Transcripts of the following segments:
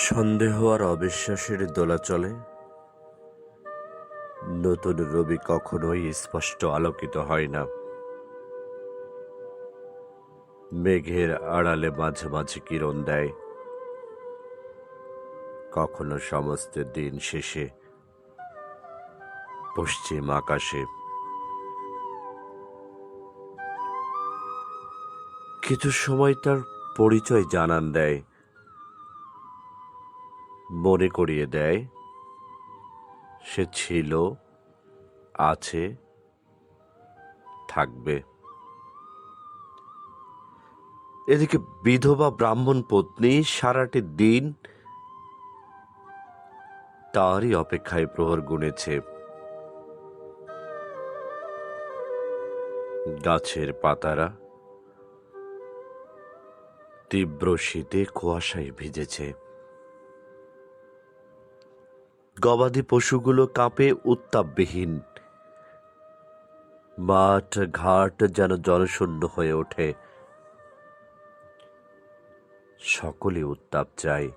সন্দেহ আর অবিশ্বাসের দোলাচলে নতুন রবি কখনোই স্পষ্ট আলোকিত হয় না। মেঘের আড়ালে মাঝে মাঝে কিরণ দেয়, কখনো সমস্ত দিন শেষে পশ্চিম আকাশে। কিছু সময় তার পরিচয় জানান দেয়, মনে করিয়ে দেয় সে ছিল, আছে, থাকবে। এদিকে বিধবা ব্রাহ্মণ পত্নী সারাটি দিন তারই অপেক্ষায় প্রহর গুনেছে। গাছের পাতারা তীব্র শীতে কুয়াশায় ভিজেছে। গবাদি পশুগুলো কাঁপে উত্তাপবিহীন। মাঠ ঘাট যেন জনশূন্য হয়ে ওঠে। সকলে উত্তাপ চায়,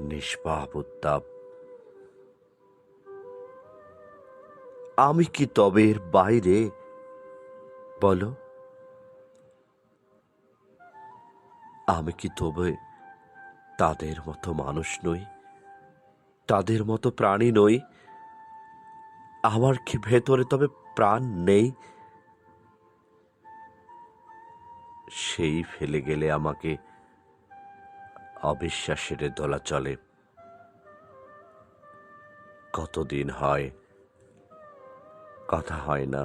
নিষ্পাপ উত্তাপ। আমি কি তবে এর বাইরে? বলো, আমি কি তবে তাদের মতো মানুষ নই? তাদের মতো প্রাণী নই? আমার কি ভেতরে তবে প্রাণ নেই? সেই ফেলে গেলে আমাকে অবিশ্বাসের দোলাচলে। কতদিন হয় কথা হয় না,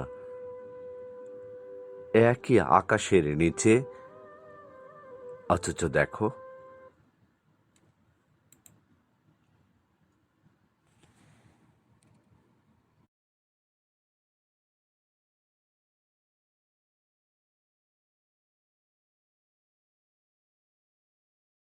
একই আকাশের নিচে, অথচ দেখো